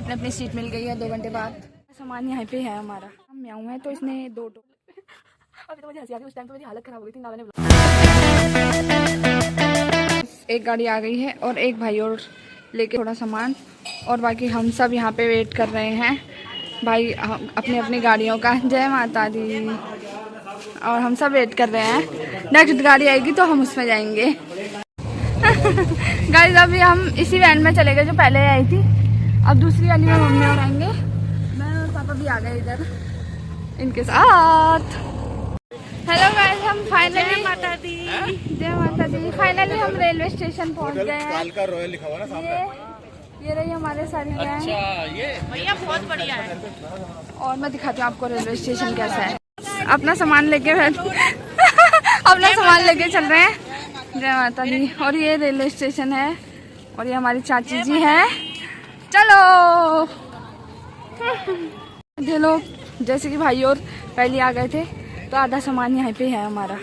अपने अपनी सीट मिल गई है 2 घंटे बाद। सामान यहाँ पे है हमारा। हम म्याऊं है तो इसने 2 अभी तो मुझे हंसी आ गई, उस टाइम तो मेरी हालत खराब हो गई थी। नाला ने एक गाड़ी आ गई है और एक भाई और लेके थोड़ा सामान, और बाकी हम सब यहाँ पे वेट कर रहे हैं भाई अपनी अपनी गाड़ियों का। जय माता दी। और हम सब वेट कर रहे हैं, नेक्स्ट गाड़ी आएगी तो हम उसमें जाएंगे। गाइस अभी हम इसी वैन में चले गए जो पहले आई थी, अब दूसरी वाली में मम्मी और आएंगे। मैं और पापा भी आ गए इधर इनके साथ। हेलो गाइस, हम फाइनली जय माता दी फाइनली हम रेलवे स्टेशन पहुंच गए हैं। कालका रॉयल लिखा हुआ ना सामने। ये रही हमारे सारी वैन। अच्छा, ये भैया बहुत बढ़िया है। और मैं दिखाती हूँ आपको रेलवे स्टेशन कैसा है। अपना सामान लेके अपना सामान लेके चल रहे हैं। जय माता दी। और ये रेलवे स्टेशन है और ये हमारी चाची जी है। चलो ये लोग जैसे कि भाई और पहले आ गए थे तो आधा सामान यहाँ पे है हमारा।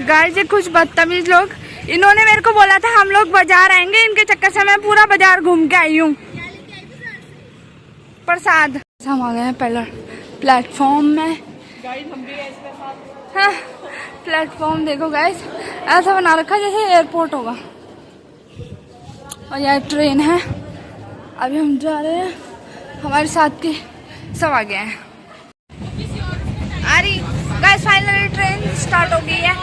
गाइस ये कुछ बदतमीज लोग, इन्होंने मेरे को बोला था हम लोग बाजार आएंगे, इनके चक्कर से मैं पूरा बाजार घूम के आई हूँ। प्रसाद हम आ गए हैं पहले प्लेटफॉर्म में। गाइस हम भी हाँ, प्लेटफॉर्म देखो गाइस, ऐसा बना रखा जैसे एयरपोर्ट होगा। और यह ट्रेन है, अभी हम जा रहे हैं, हमारे साथ के सब आ गए हैं। अरे गाइस फाइनली ट्रेन स्टार्ट हो गई है,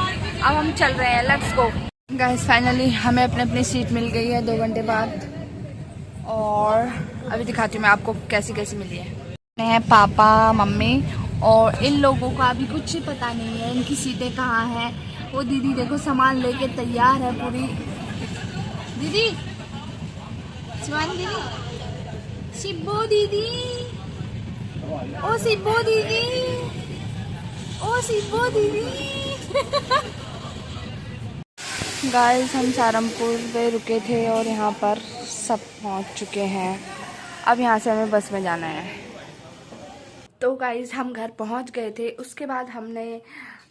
अब हम चल रहे हैं, लेट्स गो। गाइस फाइनली हमें अपनी अपनी सीट मिल गई है 2 घंटे बाद, और अभी दिखाती हूँ मैं आपको कैसी कैसी मिली है। पापा मम्मी और इन लोगों का अभी कुछ पता नहीं है इनकी सीटें कहाँ हैं। वो दीदी देखो सामान लेके तैयार है पूरी। दीदी शिवानी दीदी, शिब्बो दीदी, ओ शिब्बो दीदी, ओ शिब्बो दीदी। गाइस हम सहारनपुर पे रुके थे और यहाँ पर सब पहुँच चुके हैं। अब यहाँ से हमें बस में जाना है। तो गाइस हम घर पहुँच गए थे। उसके बाद हमने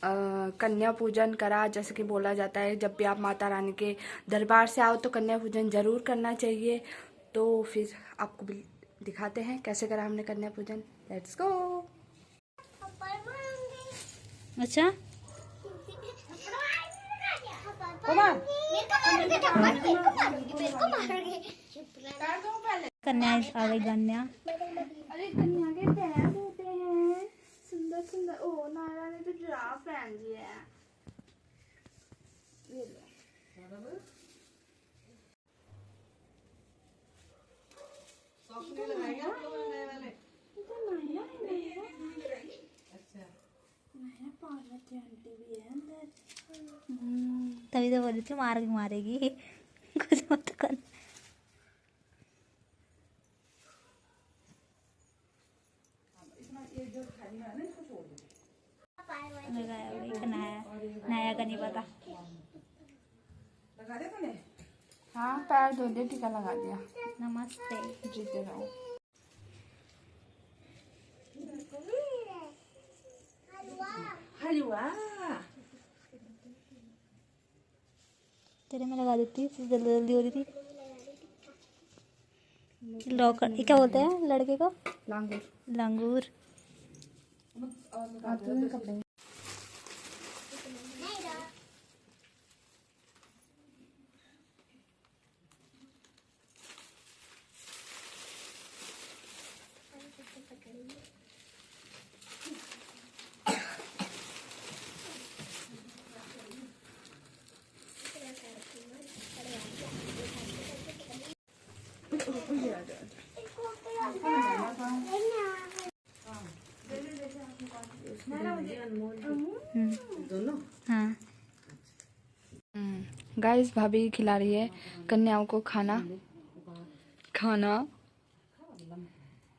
कन्या पूजन करा। जैसे कि बोला जाता है जब भी आप माता रानी के दरबार से आओ तो कन्या पूजन ज़रूर करना चाहिए। तो फिर आपको भी दिखाते हैं कैसे करा हमने कन्या पूजन। Let's go. अच्छा कन्या आ गई। कन्या, अरे कन्या के पैर होते हैं सुंदर सुंदर। ओ नायरा ने तो जुराफ पहन ली है। ये लो। पार्वती आंटी भी है अंदर। तभी तो बोली थी मारेगी कुछ मत कर। नया का नहीं पता। लगा दे तूने? हाँ पैर धो दे, टीका लगा दिया। नमस्ते, जीते रहो। हलवा तेरे में लगा देती, जल्दी जल्दी हो रही थी। लॉकर ये क्या बोलते हैं लड़के को? लांगूर। लांगूर। कपड़े दोनों। हाँ गाइस भाभी खिला रही है कन्याओं को खाना।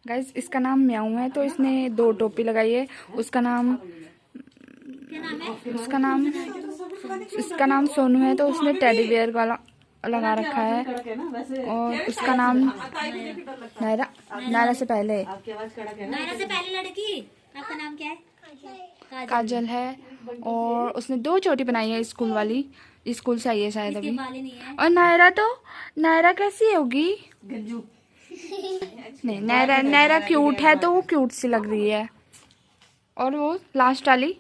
गाइस इसका नाम म्याऊं है तो इसने 2 टोपी लगाई है। इसका नाम सोनू है तो उसने टेडी बियर वाला लगा रखा है। और उसका नाम नायरा से पहले लड़की। आपका नाम क्या है? काजल है। और उसने 2 चोटी बनाई है स्कूल वाली, स्कूल से आई है शायद अभी। और नायरा कैसी होगी? नहीं, नैरा नैरा क्यूट है तो वो क्यूट सी लग रही है। और वो लास्ट वाली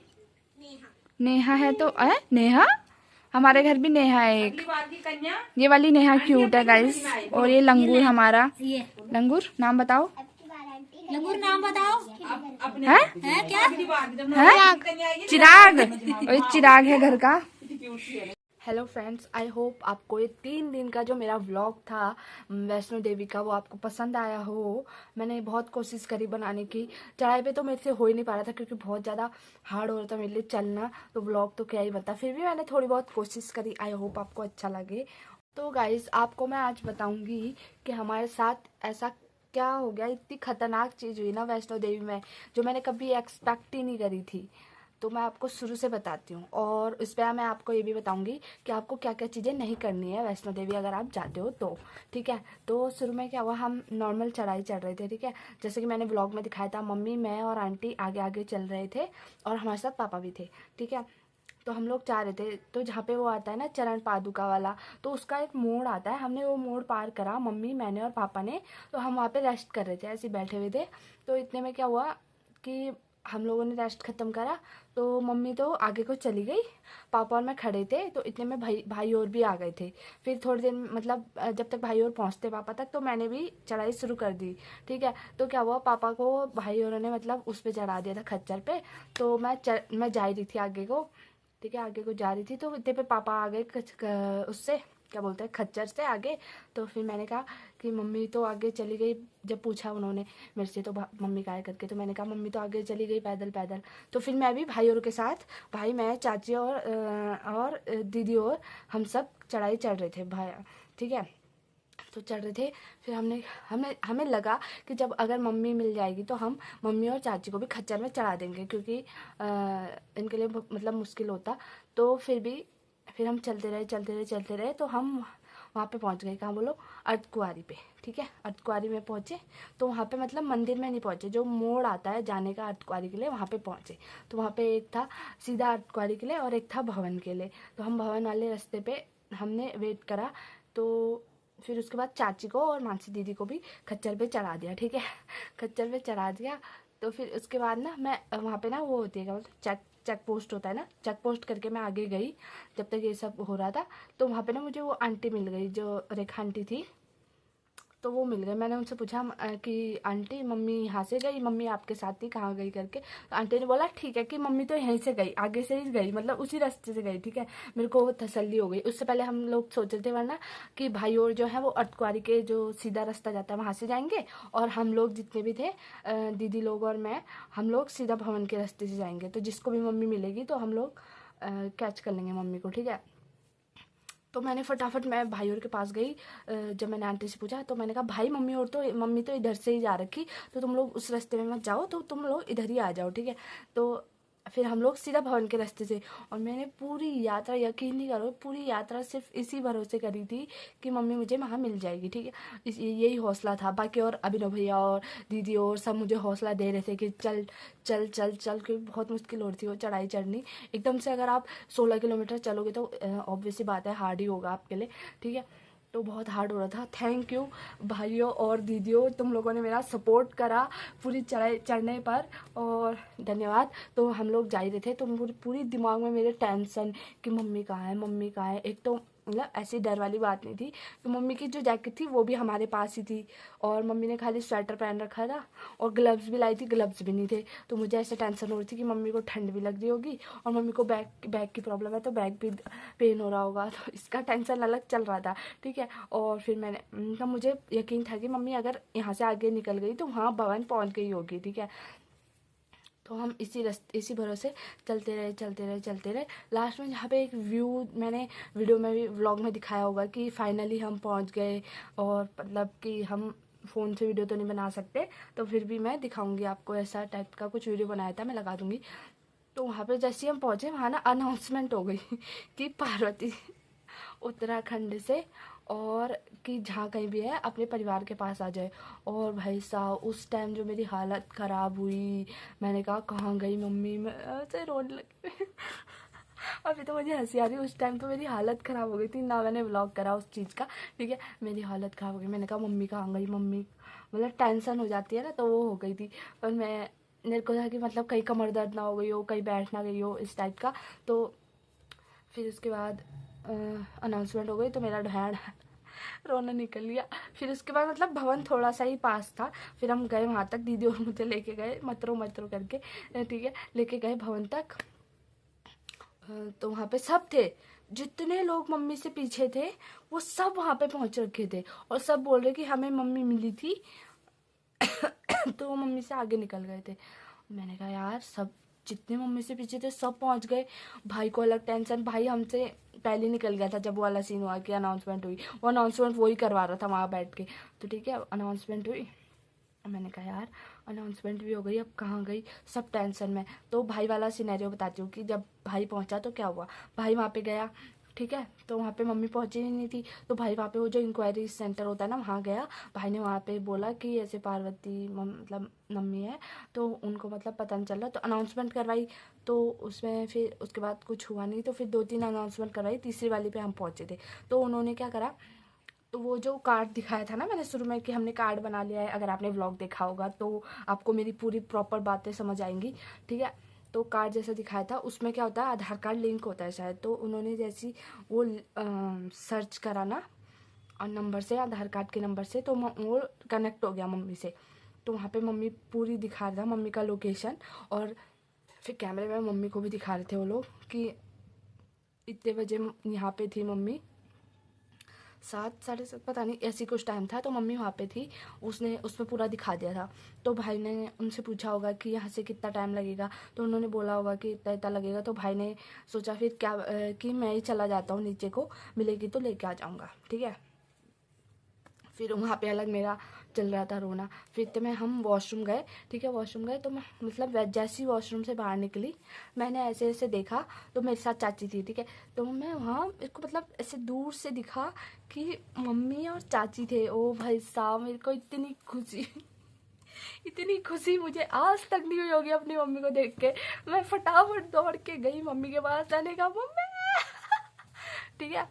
नेहा है तो नेहा, हमारे घर भी नेहा है एक। ये वाली नेहा क्यूट है गाइस। और ये लंगूर हमारा, लंगूर नाम बताओ। लंगूर नाम बताओ। है क्या है? चिराग। और ये चिराग है घर का। हेलो फ्रेंड्स, आई होप आपको ये 3 दिन का जो मेरा व्लॉग था वैष्णो देवी का वो आपको पसंद आया हो। मैंने बहुत कोशिश करी बनाने की। चढ़ाई पे तो मेरे से हो ही नहीं पा रहा था क्योंकि बहुत ज़्यादा हार्ड हो रहा था मेरे लिए चलना, तो व्लॉग तो क्या ही बता। फिर भी मैंने थोड़ी बहुत कोशिश करी। आई होप आपको अच्छा लगे। तो गाइज़ आपको मैं आज बताऊँगी कि हमारे साथ ऐसा क्या हो गया, इतनी खतरनाक चीज़ हुई ना वैष्णो देवी में जो मैंने कभी एक्सपेक्ट ही नहीं करी थी। तो मैं आपको शुरू से बताती हूँ और इस पर मैं आपको ये भी बताऊंगी कि आपको क्या क्या चीज़ें नहीं करनी है वैष्णो देवी अगर आप जाते हो तो। ठीक है, तो शुरू में क्या हुआ, हम नॉर्मल चढ़ाई चढ़ रहे थे। ठीक है, जैसे कि मैंने ब्लॉग में दिखाया था, मम्मी मैं और आंटी आगे आगे चल रहे थे और हमारे साथ पापा भी थे। ठीक है, तो हम लोग जा रहे थे। तो जहाँ पे वो आता है ना चरण पादुका वाला, तो उसका एक मोड़ आता है। हमने वो मोड़ पार करा, मम्मी मैंने और पापा ने। तो हम वहाँ पे रेस्ट कर रहे थे, ऐसे बैठे हुए थे। तो इतने में क्या हुआ कि हम लोगों ने रेस्ट ख़त्म करा तो मम्मी तो आगे को चली गई, पापा और मैं खड़े थे। तो इतने में भाई और भी आ गए थे। फिर थोड़ी देर मतलब जब तक भाई और पहुंचते पापा तक, तो मैंने भी चढ़ाई शुरू कर दी। ठीक है, तो क्या हुआ, पापा को भाई और ने मतलब उस पर चढ़ा दिया था खच्चर पे। तो मैं जा रही थी आगे को। ठीक है, आगे को जा रही थी तो इतने पे पापा आ गए उससे क्या बोलते हैं खच्चर से आगे। तो फिर मैंने कहा कि मम्मी तो आगे चली गई। जब पूछा उन्होंने मेरे से तो मम्मी का करके, तो मैंने कहा मम्मी तो आगे चली गई पैदल पैदल। तो फिर मैं भी भाई और के साथ, भाई मैं चाची और दीदी और हम सब चढ़ाई चढ़ रहे थे भाई। ठीक है, तो चढ़ रहे थे। फिर हमें लगा कि जब अगर मम्मी मिल जाएगी तो हम मम्मी और चाची को भी खच्चर में चढ़ा देंगे क्योंकि इनके लिए मतलब मुश्किल होता। तो फिर हम चलते रहे तो हम वहाँ पे पहुँच गए। कहाँ बोलो, अर्धकुंवारी पे। ठीक है, अर्धकुंवारी में पहुँचे। तो वहाँ पे मतलब मंदिर में नहीं पहुँचे, जो मोड़ आता है जाने का अर्धकुंवारी के लिए वहाँ पे पहुँचे। तो वहाँ पे एक था सीधा अर्धकुंवारी के लिए और एक था भवन के लिए। तो हम भवन वाले रास्ते पे हमने वेट करा। तो फिर उसके बाद चाची को और मानसी दीदी को भी खच्चर पे चढ़ा दिया। ठीक है, खच्चर पे चढ़ा दिया। तो फिर उसके बाद ना मैं वहाँ पे ना वो होती है क्या बोलते चेक पोस्ट होता है ना, चेक पोस्ट करके मैं आगे गई जब तक ये सब हो रहा था। तो वहाँ पे ना मुझे वो आंटी मिल गई जो रेखा आंटी थी। तो वो मिल गए। मैंने उनसे पूछा कि आंटी मम्मी यहाँ से गई, मम्मी आपके साथ थी, कहाँ गई करके। तो आंटी ने बोला ठीक है कि मम्मी तो यहीं से गई, आगे से ही गई, मतलब उसी रास्ते से गई। ठीक है, मेरे को तसल्ली हो गई। उससे पहले हम लोग सोच रहे थे वरना कि भाई और जो है वो अर्धकुंवारी के जो सीधा रास्ता जाता है वहाँ से जाएंगे, और हम लोग जितने भी थे दीदी लोग और मैं, हम लोग सीधा भवन के रास्ते से जाएंगे। तो जिसको भी मम्मी मिलेगी तो हम लोग कैच कर लेंगे मम्मी को। ठीक है, तो मैंने फटाफट मैं भाई और के पास गई। जब मैंने आंटी से पूछा तो मैंने कहा भाई मम्मी तो इधर से ही जा रखी, तो तुम लोग उस रास्ते में मत जाओ, तो तुम लोग इधर ही आ जाओ। ठीक है, तो फिर हम लोग सीधा भवन के रास्ते से। और मैंने पूरी यात्रा, यकीन नहीं करो, पूरी यात्रा सिर्फ इसी भरोसे करी थी कि मम्मी मुझे वहाँ मिल जाएगी। ठीक है, यही हौसला था। बाकी और अभिनव भैया और दीदी और सब मुझे हौसला दे रहे थे कि चल चल चल चल, क्योंकि बहुत मुश्किल हो रही थी वो चढ़ाई चढ़नी। एकदम से अगर आप 16 किलोमीटर चलोगे तो ऑब्वियस सी बात है हार्ड ही होगा आपके लिए। ठीक है, तो बहुत हार्ड हो रहा था। थैंक यू भाइयों और दीदियों, तुम लोगों ने मेरा सपोर्ट करा पूरी चढ़ाई चढ़ने पर, और धन्यवाद। तो हम लोग जा ही रहे थे तो पूरी दिमाग में मेरे टेंशन कि मम्मी कहाँ है, मम्मी कहाँ है। एक तो मतलब ऐसी डर वाली बात नहीं थी, तो मम्मी की जो जैकेट थी वो भी हमारे पास ही थी, और मम्मी ने खाली स्वेटर पहन रखा था, और ग्लव्स भी लाई थी, ग्लव्स भी नहीं थे। तो मुझे ऐसे टेंशन हो रही थी कि मम्मी को ठंड भी लग रही होगी, और मम्मी को बैक की प्रॉब्लम है तो बैक भी पेन हो रहा होगा, तो इसका टेंशन अलग चल रहा था। ठीक है, और फिर मैंने तो मुझे यकीन था कि मम्मी अगर यहाँ से आगे निकल गई तो वहाँ भवन पहुँच गई होगी। ठीक है, तो हम इसी भरोसे चलते रहे। लास्ट में जहाँ पे एक व्यू मैंने वीडियो में भी व्लॉग में दिखाया होगा कि फाइनली हम पहुँच गए, और मतलब कि हम फ़ोन से वीडियो तो नहीं बना सकते, तो फिर भी मैं दिखाऊंगी आपको। ऐसा टाइप का कुछ वीडियो बनाया था, मैं लगा दूंगी। तो वहाँ पे जैसे हम पहुँचे वहाँ ना अनाउंसमेंट हो गई कि पार्वती उत्तराखंड से, और कि जहाँ कहीं भी है अपने परिवार के पास आ जाए। और भाई साहब उस टाइम जो मेरी हालत ख़राब हुई, मैंने कहा कहाँ गई मम्मी, मैं ऐसे रोने लगी अभी तो मुझे हंसी आ रही है, उस टाइम तो मेरी हालत ख़राब हो गई थी ना, मैंने व्लॉग करा उस चीज़ का। ठीक है, मेरी हालत ख़राब हो गई, मैंने कहा मम्मी कहाँ गई, मम्मी मतलब टेंशन हो जाती है ना, तो वो हो गई थी। पर मेरे को था कि मतलब कहीं कमर दर्द ना हो गई हो, कहीं बैठ ना गई हो, इस टाइप का। तो फिर उसके बाद अनाउंसमेंट हो गई तो मेरा ध्यान रोना निकल गया। फिर उसके बाद मतलब भवन थोड़ा सा ही पास था, फिर हम गए वहाँ तक, दीदी और मुझे लेके गए मतरो मतरो करके, ठीक है, लेके गए भवन तक। तो वहाँ पे सब थे, जितने लोग मम्मी से पीछे थे वो सब वहाँ पे पहुँच रखे थे, और सब बोल रहे कि हमें मम्मी मिली थी। तो वो मम्मी से आगे निकल गए थे। मैंने कहा यार, सब जितने मम्मी से पीछे थे सब पहुंच गए। भाई को अलग टेंशन, भाई हमसे पहले निकल गया था जब वो वाला सीन हुआ कि अनाउंसमेंट हुई। वो अनाउंसमेंट वो ही करवा रहा था वहाँ बैठ के। तो ठीक है, अनाउंसमेंट हुई। मैंने कहा यार अनाउंसमेंट भी हो गई, अब कहाँ गई, सब टेंशन में। तो भाई वाला सिनेरियो बताती हूँ कि जब भाई पहुंचा तो क्या हुआ। भाई वहाँ पे गया, ठीक है, तो वहाँ पे मम्मी पहुंची ही नहीं थी। तो भाई वहाँ पे वो जो इंक्वायरी सेंटर होता है ना, वहाँ गया। भाई ने वहाँ पे बोला कि ऐसे पार्वती मतलब मम्मी है, तो उनको मतलब पता नहीं चल रहा। तो अनाउंसमेंट करवाई, तो उसमें फिर उसके बाद कुछ हुआ नहीं। तो फिर 2-3 अनाउंसमेंट करवाई, तीसरी वाली पे हम पहुँचे थे। तो उन्होंने क्या करा, तो वो जो कार्ड दिखाया था ना मैंने शुरू में कि हमने कार्ड बना लिया है, अगर आपने व्लॉग देखा होगा तो आपको मेरी पूरी प्रॉपर बातें समझ आएंगी, ठीक है। तो कार्ड जैसा दिखाया था, उसमें क्या होता है, आधार कार्ड लिंक होता है शायद। तो उन्होंने जैसी वो सर्च करा ना, और नंबर से, आधार कार्ड के नंबर से, तो वो कनेक्ट हो गया मम्मी से। तो वहाँ पे मम्मी पूरी दिखा रहा था, मम्मी का लोकेशन। और फिर कैमरे में मम्मी को भी दिखा रहे थे वो लोग कि इतने बजे यहाँ पे थी मम्मी, 7, 7:30 पता नहीं ऐसी कुछ टाइम था। तो मम्मी वहाँ पे थी, उसने उसमें पूरा दिखा दिया था। तो भाई ने उनसे पूछा होगा कि यहाँ से कितना टाइम लगेगा, तो उन्होंने बोला होगा कि इतना इतना लगेगा। तो भाई ने सोचा फिर क्या कि मैं ही चला जाता हूँ नीचे को, मिलेगी तो लेके आ जाऊँगा, ठीक है। फिर वहाँ पे अलग मेरा चल रहा था रोना। फिर तो हम वॉशरूम गए, ठीक है, वॉशरूम गए। तो मैं मतलब जैसी वॉशरूम से बाहर निकली, मैंने ऐसे ऐसे देखा, तो मेरे साथ चाची थी, ठीक है। तो मैं वहाँ, मेरे को मतलब ऐसे दूर से दिखा कि मम्मी और चाची थे। ओ भाई साहब, मेरे को इतनी खुशी इतनी खुशी मुझे आज तक नहीं हुई होगी अपनी मम्मी को देख के। मैं फटाफट दौड़ के गई मम्मी के पास, मैंने कहा मम्मी, ठीक है।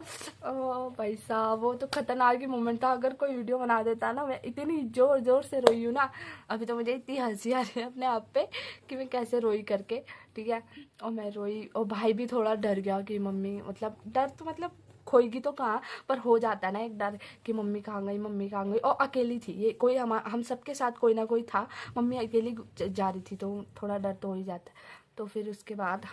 ओ भाई साहब, वो तो खतरनाक ही मोमेंट था। अगर कोई वीडियो बना देता ना, मैं इतनी जोर जोर से रोई हूँ ना, अभी तो मुझे इतनी हंसी आ रही है अपने आप पे कि मैं कैसे रोई करके, ठीक है। और मैं रोई, और भाई भी थोड़ा डर गया कि मम्मी, मतलब डर तो मतलब खोएगी तो कहाँ, पर हो जाता है ना एक डर कि मम्मी कहाँ गई, मम्मी कहाँ गई। और अकेली थी ये, कोई हम सबके साथ कोई ना कोई था, मम्मी अकेली जा रही थी, तो थोड़ा डर तो हो ही जाता है। तो फिर उसके बाद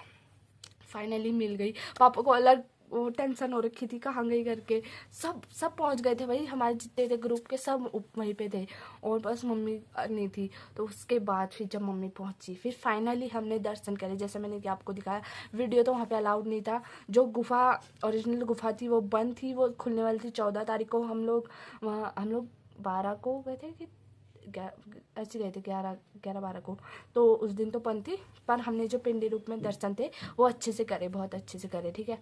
फाइनली मिल गई। पापा को अलग वो टेंशन हो रखी थी कहाँ गई करके। सब पहुंच गए थे भाई, हमारे जितने थे ग्रुप के सब वहीं पे थे, और बस मम्मी नहीं थी। तो उसके बाद फिर जब मम्मी पहुंची, फिर फाइनली हमने दर्शन करे, जैसे मैंने कि आपको दिखाया। वीडियो तो वहाँ पे अलाउड नहीं था, जो गुफा ओरिजिनल गुफा थी वो बंद थी, वो खुलने वाली थी 14 तारीख को। हम लोग 12 को गए थे कि ऐसे गए थे, 11-12 को। तो उस दिन तो बंद थी, पर हमने जो पिंडी रूप में दर्शन थे वो अच्छे से करे, बहुत अच्छे से करे, ठीक है।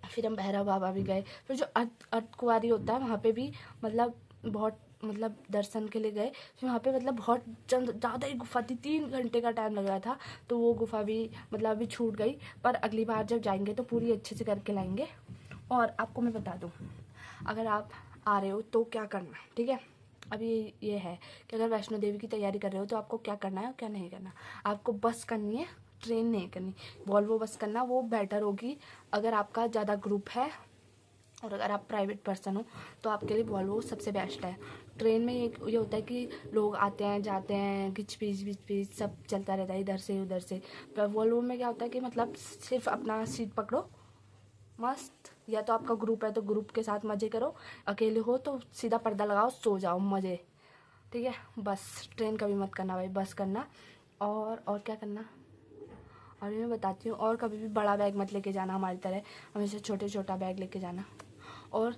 फिर हम भैरव बाबा भी गए। फिर जो अर्धकुंवारी होता है वहाँ पे भी मतलब बहुत मतलब दर्शन के लिए गए। फिर वहाँ पे मतलब बहुत ज़्यादा ही गुफा थी, 3 घंटे का टाइम लग रहा था। तो वो गुफा भी मतलब अभी छूट गई, पर अगली बार जब जाएंगे तो पूरी अच्छे से करके लाएंगे। और आपको मैं बता दूँ, अगर आप आ रहे हो तो क्या करना, ठीक है। अभी ये है कि अगर वैष्णो देवी की तैयारी कर रहे हो तो आपको क्या करना है और क्या नहीं करना। आपको बस करनी है, ट्रेन नहीं करनी। वॉल्वो बस करना, वो बेटर होगी अगर आपका ज़्यादा ग्रुप है। और अगर आप प्राइवेट पर्सन हो तो आपके लिए वॉल्वो सबसे बेस्ट है। ट्रेन में ये होता है कि लोग आते हैं जाते हैं, घिच पिच सब चलता रहता है इधर से उधर से। पर वॉल्वो में क्या होता है कि मतलब सिर्फ अपना सीट पकड़ो मस्त, या तो आपका ग्रुप है तो ग्रुप के साथ मज़े करो, अकेले हो तो सीधा पर्दा लगाओ, सो जाओ मज़े, ठीक है। बस ट्रेन कभी मत करना भाई, बस करना। और क्या करना, अभी मैं बताती हूँ। और कभी भी बड़ा बैग मत लेके जाना हमारी तरह, हमेशा छोटा बैग लेके जाना। और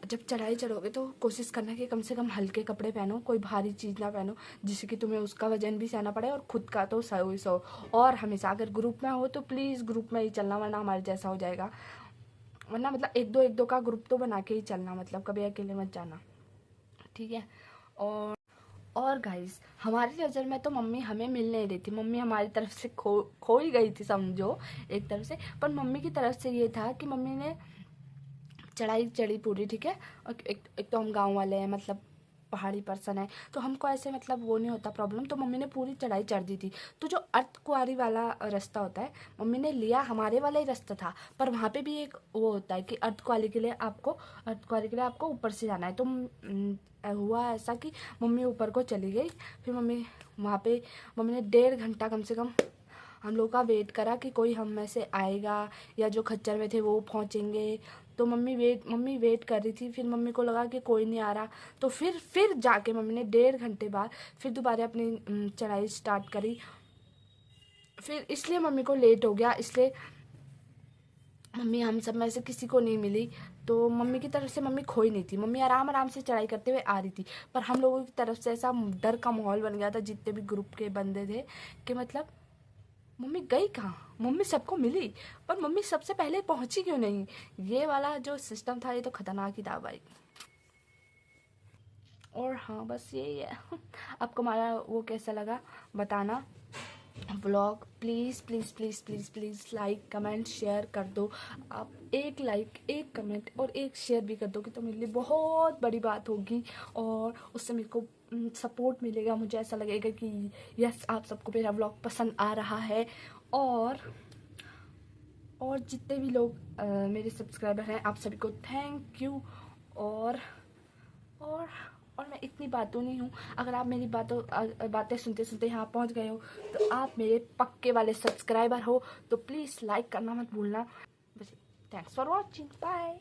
जब चढ़ाई चढ़ोगे तो कोशिश करना कि कम से कम हल्के कपड़े पहनो, कोई भारी चीज़ ना पहनो जिससे कि तुम्हें उसका वजन भी सहना पड़े, और खुद का तो सो ही सो। और हमेशा अगर ग्रुप में हो तो प्लीज़ ग्रुप में ही चलना, वरना हमारे जैसा हो जाएगा। वरना मतलब एक दो का ग्रुप तो बना के ही चलना, मतलब कभी अकेले मत जाना, ठीक है। और गाइस, हमारी नज़र में तो मम्मी हमें मिल नहीं रही थी, मम्मी हमारी तरफ से खो ही गई थी समझो एक तरफ से। पर मम्मी की तरफ से ये था कि मम्मी ने चढ़ाई चढ़ी पूरी, ठीक है। और एक तो हम गांव वाले हैं, मतलब पहाड़ी पर्सन है, तो हमको ऐसे मतलब वो नहीं होता प्रॉब्लम। तो मम्मी ने पूरी चढ़ाई चढ़ दी थी। तो जो अर्धकुंवारी वाला रास्ता होता है मम्मी ने लिया, हमारे वाला ही रास्ता था, पर वहाँ पे भी एक वो होता है कि अर्धकुंवारी के लिए आपको ऊपर से जाना है। तो हुआ ऐसा कि मम्मी ऊपर को चली गई। फिर मम्मी वहाँ पे मम्मी ने 1.5 घंटा कम से कम हम लोग का वेट करा कि कोई हम में से आएगा या जो खच्चर में थे वो पहुँचेंगे। तो मम्मी वेट कर रही थी। फिर मम्मी को लगा कि कोई नहीं आ रहा, तो फिर जाके मम्मी ने 1.5 घंटे बाद फिर दोबारा अपनी चढ़ाई स्टार्ट करी। फिर इसलिए मम्मी को लेट हो गया, इसलिए मम्मी हम सब में से किसी को नहीं मिली। तो मम्मी की तरफ से मम्मी खोई नहीं थी, मम्मी आराम आराम से चढ़ाई करते हुए आ रही थी। पर हम लोगों की तरफ से ऐसा डर का माहौल बन गया था, जितने भी ग्रुप के बंदे थे, कि मतलब मम्मी गई कहाँ, मम्मी सबको मिली पर मम्मी सबसे पहले पहुंची क्यों नहीं। ये वाला जो सिस्टम था ये तो खतरनाक ही था भाई। और हाँ बस यही है। आपको हमारा वो कैसा लगा बताना vlog. Please please please please please like comment share कर दो। आप एक लाइक एक कमेंट और एक शेयर भी कर दोगे तो मेरे लिए बहुत बड़ी बात होगी, और उससे मेरे को सपोर्ट मिलेगा। मुझे ऐसा लगेगा कि यस आप सबको मेरा व्लॉग पसंद आ रहा है। और जितने भी लोग मेरे सब्सक्राइबर हैं आप सभी को थैंक यू। और मैं इतनी बातों नहीं हूँ। अगर आप मेरी बातें सुनते सुनते यहाँ पहुँच गए हो तो आप मेरे पक्के वाले सब्सक्राइबर हो, तो प्लीज़ लाइक करना मत भूलना। बस थैंक्स फॉर वॉचिंग, बाय।